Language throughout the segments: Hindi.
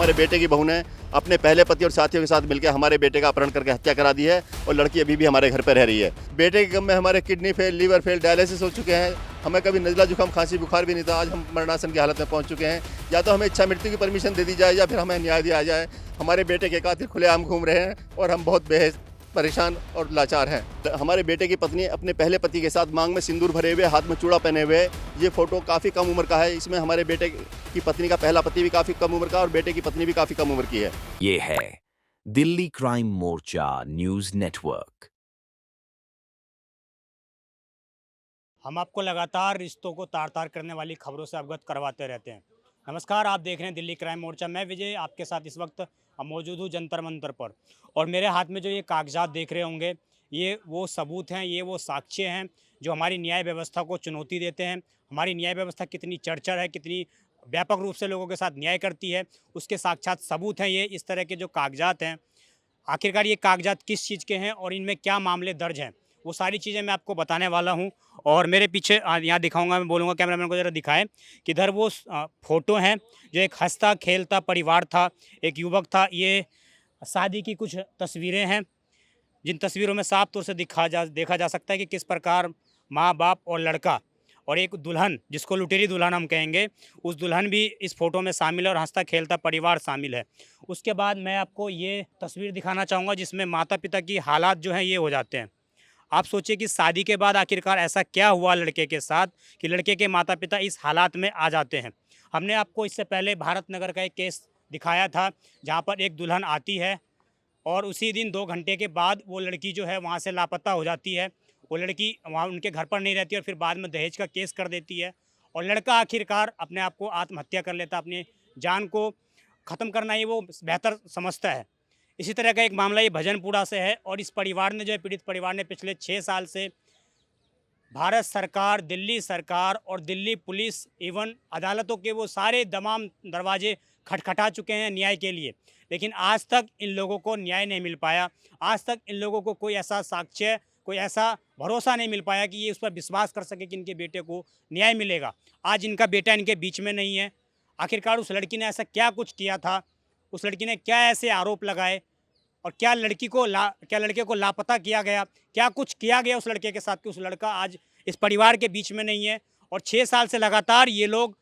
हमारे बेटे की बहू ने अपने पहले पति और साथियों के साथ मिलकर हमारे बेटे का अपहरण करके हत्या करा दी है और लड़की अभी भी हमारे घर पर रह रही है। बेटे के गम में हमारे kidney fail, liver fail, dialysis हो चुके हैं। हमें कभी नज़ला जुकाम खांसी बुखार भी नहीं था, आज हम मरणासन की हालत में पहुंच चुके हैं। या तो हमें इच्छा मृत्यु की परमिशन दे दी जाए या फिर हमें न्याय दिया जाए। हमारे बेटे के कातिल खुलेआम घूम रहे हैं और हम बहुत बेहद परेशान और लाचार हैं। हमारे बेटे की पत्नी अपने पहले पति के साथ मांग में सिंदूर भरे हुए, हाथ में चूड़ा पहने हुए। ये फोटो काफ़ी कम उम्र का है। इसमें हमारे बेटे की पत्नी का पहला पति भी काफ़ी कम उम्र का और बेटे की पत्नी भी काफ़ी कम उम्र की है। ये है दिल्ली क्राइम मोर्चा न्यूज नेटवर्क। हम आपको लगातार रिश्तों को तार-तार करने वाली खबरों से अवगत करवाते रहते हैं। नमस्कार, आप देख रहे हैं दिल्ली क्राइम मोर्चा। मैं विजय आपके साथ इस वक्त मौजूद हूँ जंतर मंतर पर और मेरे हाथ में जो ये कागजात देख रहे होंगे, ये वो सबूत हैं, ये वो साक्ष्य हैं जो हमारी न्याय व्यवस्था को चुनौती देते हैं। हमारी न्याय व्यवस्था कितनी चरचर है, कितनी व्यापक रूप से लोगों के साथ न्याय करती है, उसके साक्षात सबूत हैं ये इस तरह के जो कागजात हैं। आखिरकार ये कागजात किस चीज़ के हैं और इनमें क्या मामले दर्ज हैं, वो सारी चीज़ें मैं आपको बताने वाला हूँ। और मेरे पीछे यहाँ दिखाऊंगा, मैं बोलूँगा कैमरामैन को ज़रा दिखाएं कि इधर वो फोटो हैं जो एक हंसता खेलता परिवार था, एक युवक था। ये शादी की कुछ तस्वीरें हैं जिन तस्वीरों में साफ तौर से देखा जा सकता है कि किस प्रकार माँ बाप और लड़का और एक दुल्हन, जिसको लुटेरी दुल्हन हम कहेंगे, उस दुल्हन भी इस फोटो में शामिल है और हंसता खेलता परिवार शामिल है। उसके बाद मैं आपको ये तस्वीर दिखाना चाहूँगा जिसमें माता पिता की हालात जो हैं ये हो जाते हैं। आप सोचिए कि शादी के बाद आखिरकार ऐसा क्या हुआ लड़के के साथ कि लड़के के माता पिता इस हालात में आ जाते हैं। हमने आपको इससे पहले भारत नगर का एक केस दिखाया था जहाँ पर एक दुल्हन आती है और उसी दिन 2 घंटे के बाद वो लड़की जो है वहाँ से लापता हो जाती है। वो लड़की वहाँ उनके घर पर नहीं रहती और फिर बाद में दहेज का केस कर देती है और लड़का आखिरकार अपने आप को आत्महत्या कर लेता, अपनी जान को ख़त्म करना ही वो बेहतर समझता है। इसी तरह का एक मामला ये भजनपुरा से है और इस परिवार ने जो है, पीड़ित परिवार ने पिछले 6 साल से भारत सरकार, दिल्ली सरकार और दिल्ली पुलिस एवं अदालतों के वो सारे तमाम दरवाजे खटखटा चुके हैं न्याय के लिए, लेकिन आज तक इन लोगों को न्याय नहीं मिल पाया। आज तक इन लोगों को कोई ऐसा साक्ष्य, कोई ऐसा भरोसा नहीं मिल पाया कि ये उस पर विश्वास कर सके कि इनके बेटे को न्याय मिलेगा। आज इनका बेटा इनके बीच में नहीं है। आखिरकार उस लड़की ने ऐसा क्या कुछ किया था, उस लड़की ने क्या ऐसे आरोप लगाए और क्या लड़के को लापता किया गया, क्या कुछ किया गया उस लड़के के साथ कि उस लड़का आज इस परिवार के बीच में नहीं है। और 6 साल से लगातार ये लोग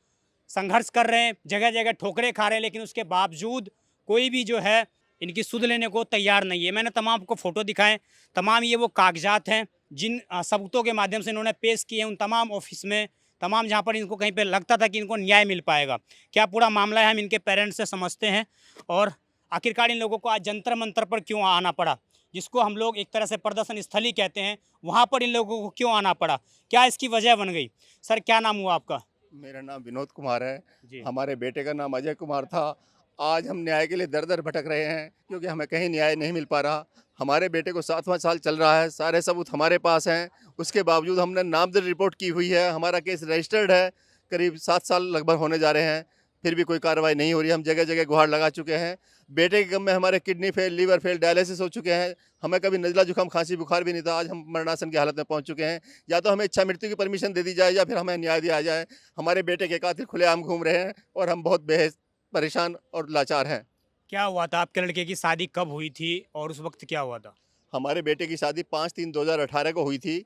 संघर्ष कर रहे हैं, जगह जगह ठोकरें खा रहे हैं, लेकिन उसके बावजूद कोई भी जो है इनकी सुध लेने को तैयार नहीं है। मैंने तमाम आपको फ़ोटो दिखाएं, तमाम ये वो कागजात हैं जिन सबूतों के माध्यम से इन्होंने पेश किए हैं उन तमाम ऑफिस में, तमाम जहाँ पर इनको कहीं पे लगता था कि इनको न्याय मिल पाएगा। क्या पूरा मामला है हम इनके पेरेंट्स से समझते हैं और आखिरकार इन लोगों को आज जंतर मंतर पर क्यों आना पड़ा, जिसको हम लोग एक तरह से प्रदर्शन स्थली कहते हैं, वहाँ पर इन लोगों को क्यों आना पड़ा, क्या इसकी वजह बन गई। सर, क्या नाम हुआ आपका? मेरा नाम विनोद कुमार है। जी। हमारे बेटे का नाम अजय कुमार था। आज हम न्याय के लिए दर दर भटक रहे हैं क्योंकि हमें कहीं न्याय नहीं मिल पा रहा। हमारे बेटे को 7वां साल चल रहा है, सारे सबूत हमारे पास हैं। उसके बावजूद हमने नामजद रिपोर्ट की हुई है, हमारा केस रजिस्टर्ड है। करीब 7 साल लगभग होने जा रहे हैं, फिर भी कोई कार्रवाई नहीं हो रही। हम जगह जगह गुहार लगा चुके हैं। बेटे के गम में हमारे kidney fail, liver fail, dialysis हो चुके हैं। हमें कभी नज़ला जुकाम खांसी बुखार भी नहीं था, आज हम मरणासन की हालत में पहुंच चुके हैं। या तो हमें इच्छा मृत्यु की परमिशन दे दी जाए या फिर हमें न्याय दिया जाए। हमारे बेटे के कातिल खुलेआम घूम रहे हैं और हम बहुत बेहद परेशान और लाचार हैं। क्या हुआ था, आपके लड़के की शादी कब हुई थी और उस वक्त क्या हुआ था? हमारे बेटे की शादी 5/3/2018 को हुई थी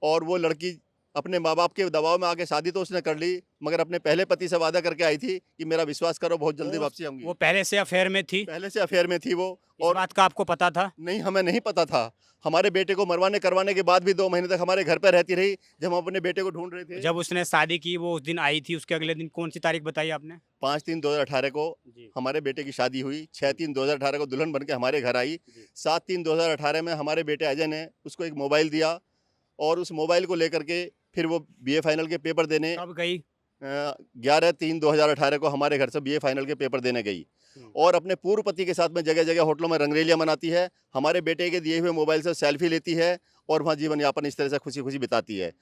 और वो लड़की अपने माँ बाप के दबाव में आके शादी तो उसने कर ली, मगर अपने पहले पति से वादा करके आई थी कि मेरा विश्वास करो, बहुत जल्दी वापसी आऊंगी। वो पहले से अफेयर में थी? पहले से अफेयर में थी वो। इस और बात का आपको पता था? नहीं, हमें नहीं पता था। हमारे बेटे को मरवाने करवाने के बाद भी 2 महीने तक हमारे घर पर रहती रही जब हम अपने बेटे को ढूंढ रहे थे। जब उसने शादी की वो उस दिन आई थी, उसके अगले दिन कौन सी तारीख बताई आपने? 5/3/2018 को जी। हमारे बेटे की शादी हुई। 6/3/2018 को दुल्हन बन के हमारे घर आई। जी। 7/3/2018 में हमारे बेटे अजय ने उसको एक मोबाइल दिया और उस मोबाइल को लेकर के फिर वो बीए फाइनल के पेपर देने कब गई? 11/3/2018 को हमारे घर से बीए फाइनल के पेपर देने गई और अपने पूर्व पति के साथ में जगह जगह होटलों में रंगरेलियां मनाती है। हमारे बेटे के दिए हुए मोबाइल से सेल्फी लेती है और वहाँ जीवन यापन इस तरह से खुशी खुशी बिताती है।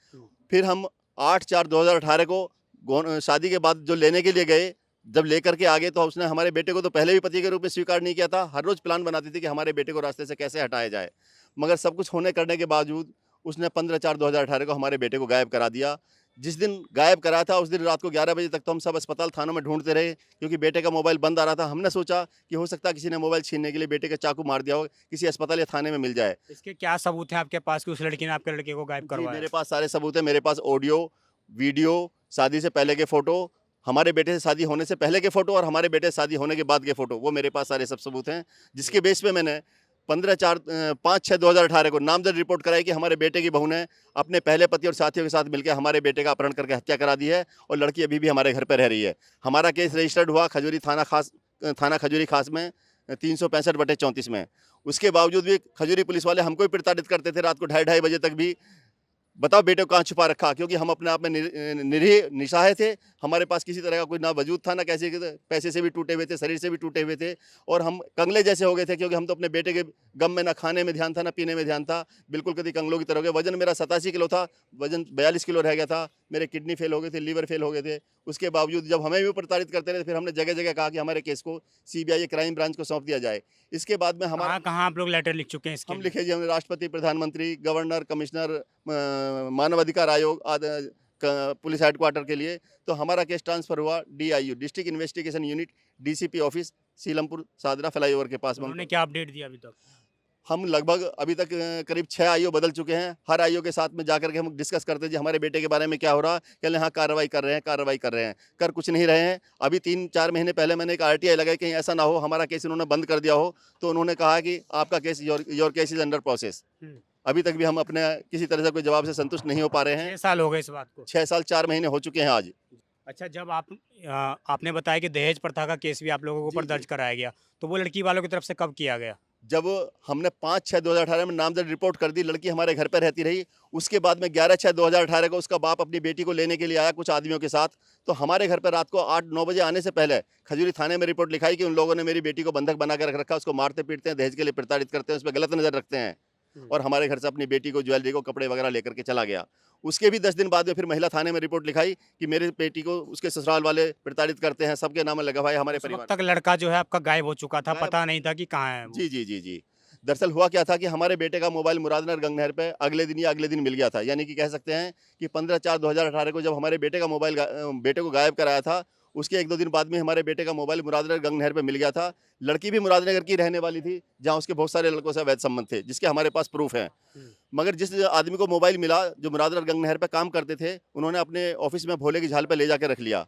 फिर हम 8/4/2018 को शादी के बाद जो लेने के लिए गए, जब लेकर के आ गए तो उसने हमारे बेटे को तो पहले भी पति के रूप में स्वीकार नहीं किया था। हर रोज़ प्लान बनाती थी कि हमारे बेटे को रास्ते से कैसे हटाया जाए, मगर सब कुछ होने करने के बावजूद उसने 15/4/2018 को हमारे बेटे को गायब करा दिया। जिस दिन गायब कराया था उस दिन रात को 11 बजे तक तो हम सब अस्पताल थानों में ढूंढते रहे, क्योंकि बेटे का मोबाइल बंद आ रहा था। हमने सोचा कि हो सकता है किसी ने मोबाइल छीनने के लिए बेटे का चाकू मार दिया हो, किसी अस्पताल या थाने में मिल जाए। इसके क्या सबूत हैं आपके पास कि उस लड़की ने आपके लड़के को गायब जी, करवाया? मेरे पास सारे सबूत हैं। मेरे पास ऑडियो, वीडियो, शादी से पहले के फ़ोटो, हमारे बेटे से शादी होने से पहले के फ़ोटो और हमारे बेटे से शादी होने के बाद के फ़ोटो, वो मेरे पास सारे सब सबूत हैं। जिसके बेस पे मैंने 5/6/2018 को नामजद रिपोर्ट कराई कि हमारे बेटे की बहू ने अपने पहले पति और साथियों के साथ मिलकर हमारे बेटे का अपहरण करके हत्या करा दी है और लड़की अभी भी हमारे घर पे रह रही है। हमारा केस रजिस्टर्ड हुआ खजूरी थाना खजूरी खास में 365/34 में। उसके बावजूद भी खजूरी पुलिस वाले हमको ही प्रताड़ित करते थे रात को ढाई ढाई बजे तक भी। बताओ बेटे को कहाँ छुपा रखा, क्योंकि हम अपने आप में निरीह निस्सहाय थे। हमारे पास किसी तरह का कोई ना वजूद था ना कैसे के पैसे से भी टूटे हुए थे, शरीर से भी टूटे हुए थे और हम कंगले जैसे हो गए थे, क्योंकि हम तो अपने बेटे के गम में ना खाने में ध्यान था ना पीने में ध्यान था। बिल्कुल कभी कंगलों की तरह हो गए। वजन मेरा 87 किलो था, वजन 42 किलो रह गया था। मेरे किडनी फेल हो गए थे, लीवर फेल हो गए थे। उसके बावजूद जब हमें भी प्रताड़ित करते रहे, फिर हमने जगह जगह कहा कि हमारे केस को सीबीआई क्राइम ब्रांच को सौंप दिया जाए। इसके बाद में हमारा कहाँ आप लोग लेटर लिख चुके हैं इसके हम लिए? लिखे जी, हमने राष्ट्रपति, प्रधानमंत्री, गवर्नर, कमिश्नर, मानवाधिकार आयोग आदि पुलिस हेडक्वार्टर के लिए। तो हमारा केस ट्रांसफर हुआ DIU, district investigation unit, DCP office, Seelampur Sadra flyover के पास में। उन्होंने क्या अपडेट दिया अभी तक? हम लगभग अभी तक करीब 6 आईओ बदल चुके हैं। हर आईओ के साथ में जाकर के हम डिस्कस करते हैं जी हमारे बेटे के बारे में क्या हो रहा है। कह रहे हैं हाँ कार्रवाई कर रहे हैं, कार्रवाई कर रहे हैं, कर कुछ नहीं रहे हैं। अभी 3-4 महीने पहले मैंने एक आरटीआई लगाई, कहीं ऐसा ना हो हमारा केस इन्होंने बंद कर दिया हो। तो उन्होंने कहा कि आपका case, your case is under process. अभी तक भी हम अपने किसी तरह से कोई जवाब से संतुष्ट नहीं हो पा रहे हैं। 6 साल हो गए इस बात को। 6 साल 4 महीने हो चुके हैं आज। अच्छा, जब आपने बताया कि दहेज प्रथा का केस भी आप लोगों के ऊपर जी, दर्ज जी। कराया गया, तो वो लड़की वालों की तरफ से कब किया गया? जब हमने 5/6/2018 में नामजद रिपोर्ट कर दी, लड़की हमारे घर पे रहती रही। उसके बाद में 11/6/2018 को उसका बाप अपनी बेटी को लेने के लिए आया कुछ आदमियों के साथ। तो हमारे घर पर रात को 8-9 बजे आने से पहले खजूरी थाने में रिपोर्ट लिखाई कि उन लोगों ने मेरी बेटी को बंधक बना के रख रखा, उसको मारते पीटते हैं, दहेज के लिए प्रताड़ित करते हैं, उस पर गलत नज़र रखते हैं। और हमारे घर से अपनी बेटी को, ज्वेलरी को, कपड़े वगैरह लेकर के चला गया। उसके भी 10 दिन बाद में फिर महिला थाने में रिपोर्ट लिखाई कि मेरी बेटी को उसके ससुराल वाले प्रताड़ित करते हैं, सबके नाम लगा भाई हमारे उस परिवार। वक्त तक लड़का जो है आपका गायब हो चुका था, गायब- पता नहीं था कि कहाँ है वो। जी, जी, जी, जी। दरअसल हुआ क्या था कि हमारे बेटे का मोबाइल मुरादनगर गंगनहर पे अगले दिन मिल गया था। यानी कि कह सकते हैं कि 15/4/2018 को जब हमारे बेटे का बेटे को गायब कराया था, उसके 1-2 दिन बाद में हमारे बेटे का मोबाइल मुरादनगर गंगनहर पे मिल गया था। लड़की भी मुरादनगर की रहने वाली थी, जहाँ उसके बहुत सारे लड़कों से अवैध संबंध थे, जिसके हमारे पास प्रूफ़ हैं। मगर जिस आदमी को मोबाइल मिला, जो मुरादनगर गंगनहर पे काम करते थे, उन्होंने अपने ऑफ़िस में भोले की झाल पे ले जाके रख लिया।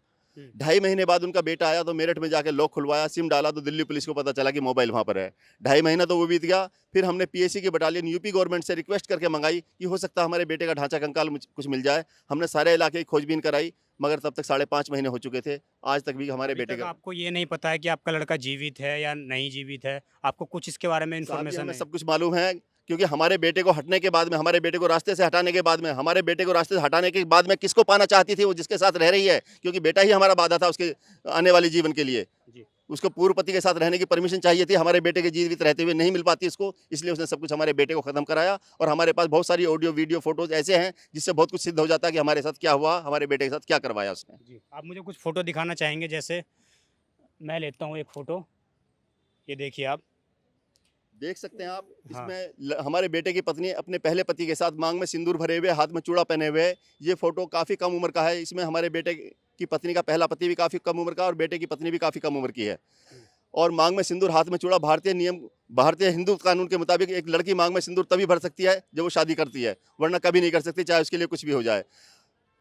2.5 महीने बाद उनका बेटा आया तो मेरठ में जाके लॉक खुलवाया, सिम डाला तो दिल्ली पुलिस को पता चला कि मोबाइल वहाँ पर है। 2.5 महीना तो वो बीत गया। फिर हमने पीएसी की बटालियन यूपी गवर्नमेंट से रिक्वेस्ट करके मंगाई कि हो सकता है हमारे बेटे का ढांचा कंकाल कुछ मिल जाए। हमने सारे इलाके की खोजबीन कराई, मगर तब तक 5.5 महीने हो चुके थे। आज तक भी हमारे अभी बेटे तक का आपको ये नहीं पता है कि आपका लड़का जीवित है या नहीं जीवित है? आपको कुछ इसके बारे में साहब जी, इन्फॉर्मेशन हमें है? सब कुछ मालूम है, क्योंकि हमारे बेटे को हटने के बाद में, हमारे बेटे को रास्ते से हटाने के बाद में, हमारे बेटे को रास्ते से हटाने के बाद में किसको पाना चाहती थी वो, जिसके साथ रह रही है, क्योंकि बेटा ही हमारा बाधा था उसके आने वाले जीवन के लिए। जी। उसको पूर्व पति के साथ रहने की परमिशन चाहिए थी, हमारे बेटे के जीवित रहते हुए नहीं मिल पाती उसको, इसलिए उसने सब कुछ हमारे बेटे को ख़त्म कराया। और हमारे पास बहुत सारी ऑडियो, वीडियो, फ़ोटोज़ ऐसे हैं जिससे बहुत कुछ सिद्ध हो जाता है कि हमारे साथ क्या हुआ, हमारे बेटे के साथ क्या करवाया उसने। जी, आप मुझे कुछ फ़ोटो दिखाना चाहेंगे? जैसे मैं लेता हूँ एक फ़ोटो, ये देखिए आप। देख सकते हैं आप, हाँ। इसमें हमारे बेटे की पत्नी अपने पहले पति के साथ मांग में सिंदूर भरे हुए, हाथ में चूड़ा पहने हुए। ये फोटो काफ़ी कम उम्र का है। इसमें हमारे बेटे की पत्नी का पहला पति भी काफ़ी कम उम्र का और बेटे की पत्नी भी काफ़ी कम उम्र की है। और मांग में सिंदूर, हाथ में चूड़ा, भारतीय हिंदू कानून के मुताबिक एक लड़की मांग में सिंदूर तभी भर सकती है जब वो शादी करती है, वरना कभी नहीं कर सकती, चाहे उसके लिए कुछ भी हो जाए।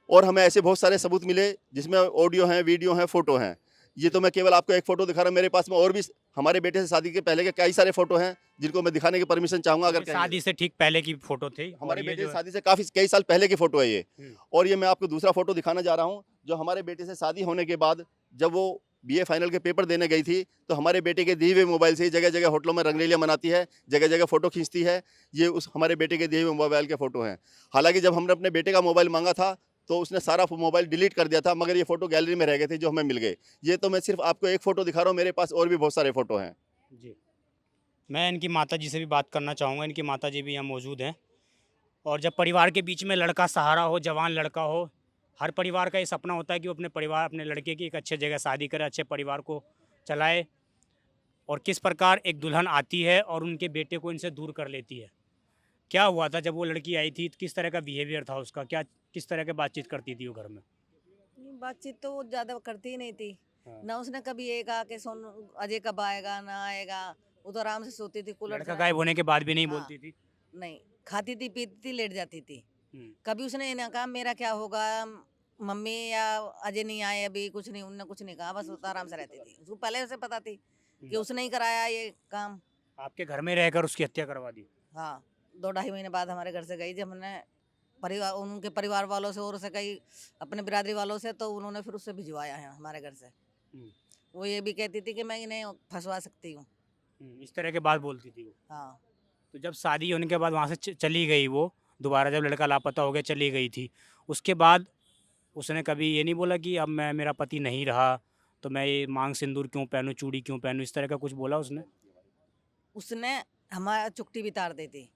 और हमें ऐसे बहुत सारे सबूत मिले जिसमें ऑडियो हैं, वीडियो हैं, फ़ोटो हैं। ये तो मैं केवल आपको एक फ़ोटो दिखा रहा हूँ, मेरे पास में और भी हमारे बेटे से शादी के पहले के कई सारे फ़ोटो हैं जिनको मैं दिखाने की परमिशन चाहूँगा अगर ये कहेंगे। शादी से ठीक पहले की फ़ोटो थी और हमारे ये बेटे जो की है शादी से काफ़ी कई साल पहले की फ़ोटो है ये। हुँ। और ये मैं आपको दूसरा फ़ोटो दिखाना जा रहा हूँ, जो हमारे बेटे से शादी होने के बाद जब वो बीए फाइनल के पेपर देने गई थी, तो हमारे बेटे के दिए हुए मोबाइल से जगह-जगह होटलों में रंगरेलियाँ मनाती है, जगह-जगह फ़ोटो खींचती है। ये उस हमारे बेटे के दिए हुए मोबाइल के फ़ोटो हैं। हालाँकि जब हमने अपने बेटे का मोबाइल माँगा था, तो उसने सारा मोबाइल डिलीट कर दिया था, मगर ये फ़ोटो गैलरी में रह गए थे जो हमें मिल गए। ये तो मैं सिर्फ़ आपको एक फ़ोटो दिखा रहा हूँ, मेरे पास और भी बहुत सारे फ़ोटो हैं। जी। मैं इनकी माताजी से भी बात करना चाहूँगा, इनकी माताजी भी यहाँ मौजूद हैं। और जब परिवार के बीच में लड़का सहारा हो, जवान लड़का हो, हर परिवार का ये सपना होता है कि वो अपने परिवार, अपने लड़के की एक अच्छे जगह शादी करे, अच्छे परिवार को चलाए। और किस प्रकार एक दुल्हन आती है और उनके बेटे को इनसे दूर कर लेती है। क्या हुआ था जब वो लड़की आई थी? किस तरह का बिहेवियर था उसका? क्या किस तरह की बातचीत करती थी वो घर में? बातचीत तो वो ज्यादा करती ही नहीं थी। हाँ। ना उसने कभी ये कहा कि सोनू अजय कब आएगा ना आएगा। वो तो आराम से सोती थी, कूलर लड़का चला गायब होने के बाद भी नहीं हाँ। बोलती थी? नहीं, खाती थी पीती थी लेट जाती थी। हम्म, कभी उसने ये ना कहा मेरा क्या होगा, मम्मी या अजय नहीं आए अभी, कुछ नहीं, उनने कुछ नहीं कहा, बस वो तो आराम से रहती थी। उसको पहले से पता थी कि उसने ही कराया ये काम। आपके घर में रहकर उसकी हत्या करवा दी? हाँ, 2-2.5 महीने बाद हमारे घर से गई, जब हमने परिवार उनके परिवार वालों से और से कई अपने बिरादरी वालों से, तो उन्होंने फिर उससे भिजवाया है हमारे घर से। हम्म, वो ये भी कहती थी कि मैं इन्हें फंसवा सकती हूँ। इस तरह के बात बोलती थी वो। हाँ, तो जब शादी होने के बाद वहाँ से चली गई वो, दोबारा जब लड़का लापता हो गया चली गई थी, उसके बाद उसने कभी ये नहीं बोला कि अब मैं मेरा पति नहीं रहा तो मैं ये मांग सिंदूर क्यों पहनूं, चूड़ी क्यों पहनूं, इस तरह का कुछ बोला उसने? उसने हमारा चुकटी भी तार दी थी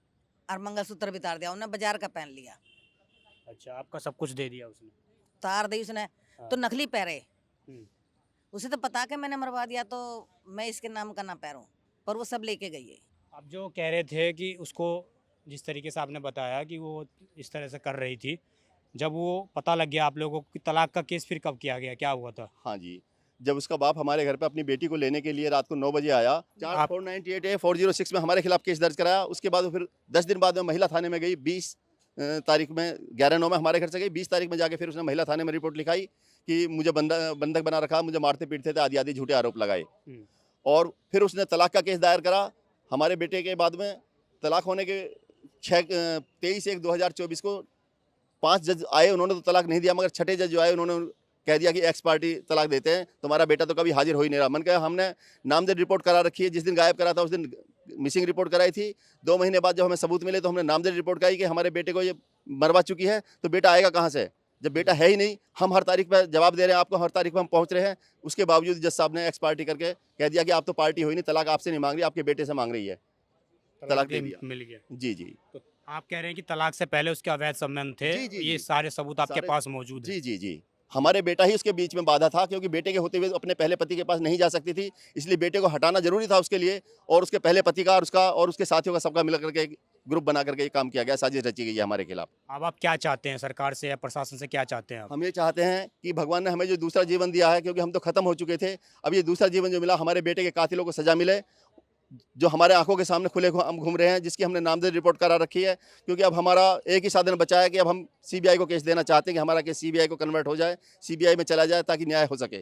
और मंगलसूत्र भी तार दिया, उन्हें बाजार का पहन लिया, अच्छा, आपका सब कुछ दे दिया उसने? तार दी उसने। हाँ। तो नकली पैरे, हम्म, उसे तो पता कि मैंने मरवा दिया तो मैं इसके नाम का ना पैरूं, पर वो सब लेके गई है। आप जो कह रहे थे कि उसको जिस तरीके से आपने बताया कि वो इस तरह से कर रही थी, जब वो पता लग गया आप लोगों को कि तलाक का केस फिर कब किया गया, क्या हुआ था? हाँ जी, जब उसका बाप हमारे घर पे अपनी बेटी को लेने के लिए रात को 9 बजे आया, आप- 498 ए 406 में हमारे खिलाफ केस दर्ज कराया। उसके बाद वो फिर 10 दिन बाद में महिला थाने में गई। 20 तारीख में 11/9 में हमारे घर से गई। 20 तारीख में जाके फिर उसने महिला थाने में रिपोर्ट लिखाई कि मुझे बंधक बना रखा, मुझे मारते पीटते थे, आदि आदि झूठे आरोप लगाए। हम्म, और फिर उसने तलाक का केस दायर करा हमारे बेटे के। बाद में तलाक होने के 23/1/2024 को 5 जज आए, उन्होंने तो तलाक नहीं दिया, मगर छठे जज जो आए उन्होंने कह दिया कि एक्स पार्टी तलाक देते हैं, तुम्हारा बेटा तो कभी हाजिर हो ही नहीं रहा। मन कहा हमने नामजद रिपोर्ट करा रखी है, जिस दिन गायब करा था उस दिन मिसिंग रिपोर्ट कराई थी। 2 महीने बाद जब हमें सबूत मिले तो हमने नामजद रिपोर्ट कराई कि हमारे बेटे को ये मरवा चुकी है, तो बेटा आएगा कहाँ से जब बेटा है ही नहीं। हम हर तारीख पर जवाब दे रहे हैं आपको, हर तारीख पर हम पहुँच रहे हैं, उसके बावजूद जज साहब ने एक्स पार्टी करके कह दिया कि आप तो पार्टी हो ही नहीं, तलाक आपसे नहीं मांग रही, आपके बेटे से मांग रही है। तलाक दे दिया। मिल गया। जी जी तो आप कह रहे हैं कि तलाक से पहले उसके अवैध संबंध थे, जी, जी, ये जी। सारे सबूत आपके सारे- पास मौजूद हैं? जी जी जी, हमारे बेटा ही उसके बीच में बाधा था, क्योंकि बेटे के होते हुए अपने पहले पति के पास नहीं जा सकती थी, इसलिए बेटे को हटाना जरूरी था उसके लिए। और उसके पहले पति का और उसका और उसके साथियों का सबका मिलकर के एक ग्रुप बना करके ये काम किया गया, साजिश रची गई है हमारे खिलाफ। अब आप क्या चाहते हैं सरकार से या प्रशासन से, क्या चाहते हैं आप? हम ये चाहते हैं कि भगवान ने हमें जो दूसरा जीवन दिया है, क्योंकि हम तो खत्म हो चुके थे, अब ये दूसरा जीवन जो मिला, हमारे बेटे के कातिलों को सजा मिले, जो हमारे आंखों के सामने खुले हम घूम रहे हैं, जिसकी हमने नामजद रिपोर्ट करा रखी है। क्योंकि अब हमारा एक ही साधन बचा है कि अब हम सीबीआई को केस देना चाहते हैं कि हमारा केस सीबीआई को कन्वर्ट हो जाए, सीबीआई में चला जाए, ताकि न्याय हो सके।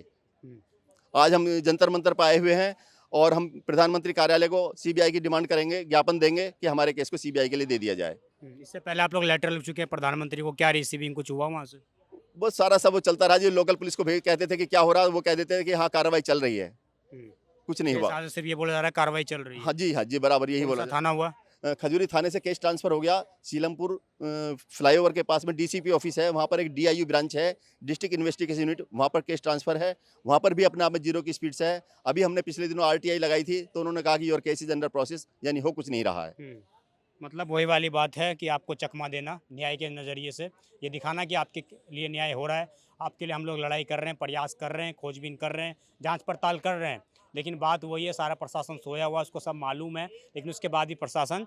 आज हम जंतर मंतर पर आए हुए हैं और हम प्रधानमंत्री कार्यालय को सीबीआई की डिमांड करेंगे, ज्ञापन देंगे कि हमारे केस को सीबीआई के लिए दे दिया जाए। इससे पहले आप लोग लेटर लिख चुके हैं प्रधानमंत्री को, क्या रिसीविंग कुछ हुआ वहाँ से? वो सारा सब वो चलता रहा जी। लोकल पुलिस को भेज कहते थे कि क्या हो रहा है, वो कह देते थे कि हाँ कार्रवाई चल रही है, कुछ नहीं हुआ। आज सिर्फ ये बोला जा रहा है कार्रवाई चल रही है। हाँ जी, बराबर यही कौन बोला सा जा- थाना हुआ? खजूरी थाने से केस ट्रांसफर हो गया सीलमपुर फ्लाईओवर के पास में डीसीपी ऑफिस है, वहाँ पर एक डीआईयू ब्रांच है, डिस्ट्रिक्ट इन्वेस्टिगेशन यूनिट, वहाँ पर केस ट्रांसफर है। वहाँ पर भी अपने आप में 0 की स्पीड से है। अभी हमने पिछले दिनों आरटीआई लगाई थी, तो उन्होंने कहा कि your case is under process, यानी हो कुछ नहीं रहा है। मतलब वही वाली बात है कि आपको चकमा देना न्याय के नज़रिए से, ये दिखाना कि आपके लिए न्याय हो रहा है, आपके लिए हम लोग लड़ाई कर रहे हैं, प्रयास कर रहे हैं, खोजबीन कर रहे हैं, जांच पड़ताल कर रहे हैं। लेकिन बात वही है, सारा प्रशासन सोया हुआ है, उसको सब मालूम है, लेकिन उसके बाद भी प्रशासन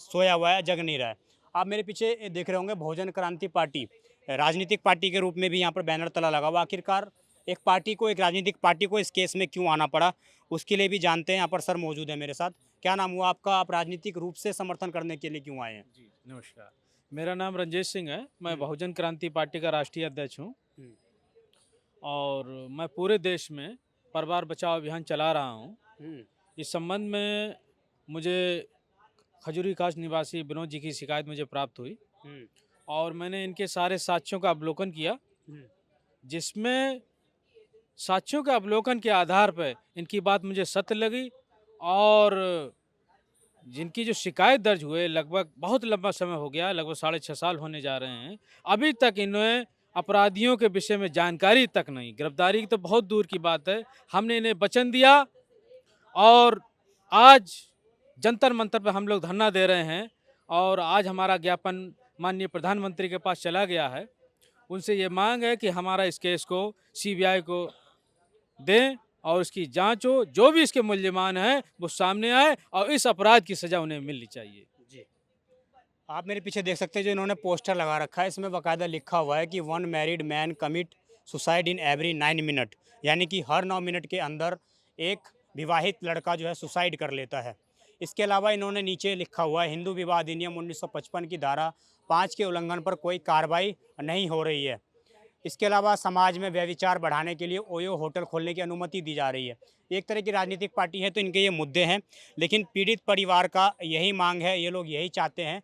सोया हुआ है, जग नहीं रहा है। आप मेरे पीछे देख रहे होंगे बहुजन क्रांति पार्टी, राजनीतिक पार्टी के रूप में भी यहाँ पर बैनर तला लगा हुआ। आखिरकार एक पार्टी को, एक राजनीतिक पार्टी को इस केस में क्यों आना पड़ा, उसके लिए भी जानते हैं। यहाँ पर सर मौजूद है मेरे साथ। क्या नाम हुआ आपका? आप राजनीतिक रूप से समर्थन करने के लिए क्यों आए हैं? जी नमस्कार, मेरा नाम रंजेश सिंह है। मैं हम्म। बहुजन क्रांति पार्टी का राष्ट्रीय अध्यक्ष हूँ हम्म। और मैं पूरे देश में परिवार बचाओ अभियान चला रहा हूँ। इस संबंध में मुझे खजूरी कास्ट निवासी विनोद जी की शिकायत मुझे प्राप्त हुई और मैंने इनके सारे साक्ष्यों का अवलोकन किया, जिसमें साक्ष्यों के अवलोकन के आधार पर इनकी बात मुझे सत्य लगी। और जिनकी जो शिकायत दर्ज हुए, लगभग बहुत लंबा समय हो गया, लगभग 6.5 साल होने जा रहे हैं, अभी तक इन्हें अपराधियों के विषय में जानकारी तक नहीं। गिरफ्तारी तो बहुत दूर की बात है। हमने इन्हें वचन दिया और आज जंतर मंतर पर हम लोग धरना दे रहे हैं और आज हमारा ज्ञापन माननीय प्रधानमंत्री के पास चला गया है। उनसे ये मांग है कि हमारा इस केस को सीबीआई को दें और इसकी जांच हो, जो भी इसके मुल्यमान हैं वो सामने आए और इस अपराध की सजा उन्हें मिलनी चाहिए। जी, आप मेरे पीछे देख सकते हैं जो इन्होंने पोस्टर लगा रखा है, इसमें बाकायदा लिखा हुआ है कि one married man commit suicide in every 9 minute, यानी कि हर 9 मिनट के अंदर एक विवाहित लड़का जो है सुसाइड कर लेता है। इसके अलावा इन्होंने नीचे लिखा हुआ है हिंदू विवाह अधिनियम 1955 की धारा 5 के उल्लंघन पर कोई कार्रवाई नहीं हो रही है। इसके अलावा समाज में व्यभिचार बढ़ाने के लिए ओयो होटल खोलने की अनुमति दी जा रही है। एक तरह की राजनीतिक पार्टी है तो इनके ये मुद्दे हैं, लेकिन पीड़ित परिवार का यही मांग है, ये लोग यही चाहते हैं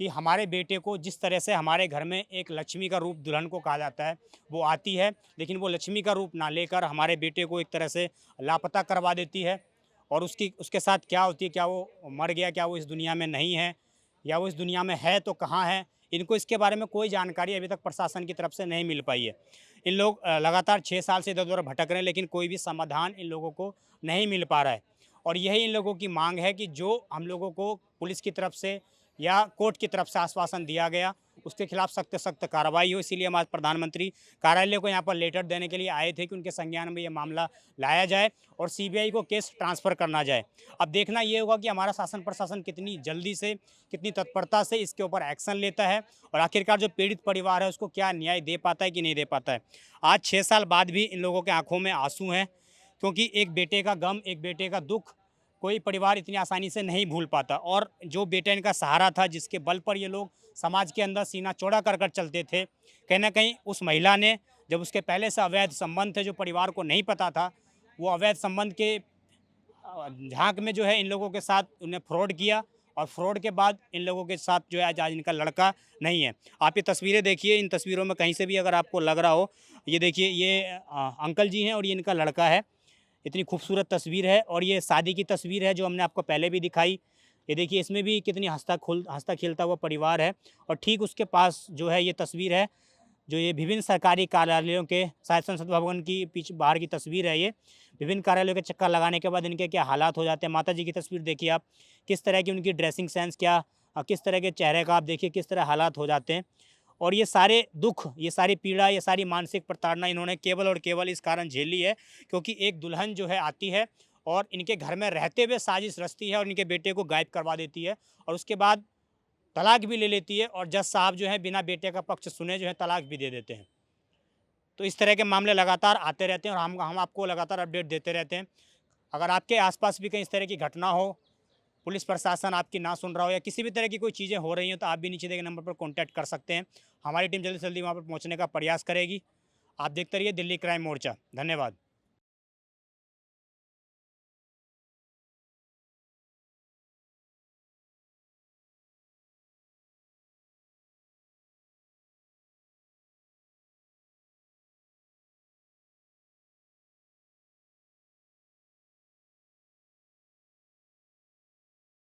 कि हमारे बेटे को जिस तरह से हमारे घर में एक लक्ष्मी का रूप दुल्हन को कहा जाता है वो आती है, लेकिन वो लक्ष्मी का रूप ना लेकर हमारे बेटे को एक तरह से लापता करवा देती है। और उसके साथ क्या होती है, क्या वो मर गया, क्या वो इस दुनिया में नहीं है, या वो इस दुनिया में है तो कहाँ है, इनको इसके बारे में कोई जानकारी अभी तक प्रशासन की तरफ से नहीं मिल पाई है। इन लोग लगातार 6 साल से इधर-उधर भटक रहे हैं, लेकिन कोई भी समाधान इन लोगों को नहीं मिल पा रहा है। और यही इन लोगों की मांग है कि जो हम लोगों को पुलिस की तरफ से या कोर्ट की तरफ से आश्वासन दिया गया, उसके खिलाफ सख्त सख्त कार्रवाई हो। इसीलिए हम आज प्रधानमंत्री कार्यालय को यहाँ पर लेटर देने के लिए आए थे कि उनके संज्ञान में ये मामला लाया जाए और सीबीआई को केस ट्रांसफ़र करना जाए। अब देखना ये होगा कि हमारा शासन प्रशासन कितनी जल्दी से, कितनी तत्परता से इसके ऊपर एक्शन लेता है और आखिरकार जो पीड़ित परिवार है उसको क्या न्याय दे पाता है कि नहीं दे पाता है। आज 6 साल बाद भी इन लोगों के आँखों में आंसू हैं, क्योंकि एक बेटे का गम, एक बेटे का दुख कोई परिवार इतनी आसानी से नहीं भूल पाता। और जो बेटा इनका सहारा था, जिसके बल पर ये लोग समाज के अंदर सीना चौड़ा कर चलते थे, कहीं ना कहीं उस महिला ने, जब उसके पहले से अवैध संबंध थे जो परिवार को नहीं पता था, वो अवैध संबंध के झांक में जो है इन लोगों के साथ उन्हें फ्रॉड किया और फ्रॉड के बाद इन लोगों के साथ जो है आज इनका लड़का नहीं है। आप ये तस्वीरें देखिए, इन तस्वीरों में कहीं से भी अगर आपको लग रहा हो, ये देखिए, ये अंकल जी हैं और ये इनका लड़का है। इतनी खूबसूरत तस्वीर है और ये शादी की तस्वीर है जो हमने आपको पहले भी दिखाई। ये देखिए, इसमें भी कितनी हंसता खेलता हुआ परिवार है। और ठीक उसके पास जो है ये तस्वीर है, जो ये विभिन्न सरकारी कार्यालयों के, शायद संसद भवन की पीछे बाहर की तस्वीर है ये। विभिन्न कार्यालयों के चक्कर लगाने के बाद इनके क्या हालात हो जाते हैं। माता जी की तस्वीर देखिए आप, किस तरह की उनकी ड्रेसिंग सेंस, क्या किस तरह के चेहरे का आप देखिए किस तरह हालात हो जाते हैं। और ये सारे दुख, ये सारी पीड़ा, ये सारी मानसिक प्रताड़ना इन्होंने केवल और केवल इस कारण झेली है क्योंकि एक दुल्हन जो है आती है और इनके घर में रहते हुए साजिश रचती है और इनके बेटे को गायब करवा देती है और उसके बाद तलाक भी ले लेती है और जज साहब जो है बिना बेटे का पक्ष सुने जो है तलाक भी दे देते हैं। तो इस तरह के मामले लगातार आते रहते हैं और हम आपको लगातार अपडेट देते रहते हैं। अगर आपके आसपास भी कहीं इस तरह की घटना हो, पुलिस प्रशासन आपकी ना सुन रहा हो या किसी भी तरह की कोई चीज़ें हो रही हो, तो आप भी नीचे दिए गए नंबर पर कॉन्टैक्ट कर सकते हैं। हमारी टीम जल्दी से जल्दी वहाँ पर पहुँचने का प्रयास करेगी। आप देखते रहिए दिल्ली क्राइम मोर्चा। धन्यवाद।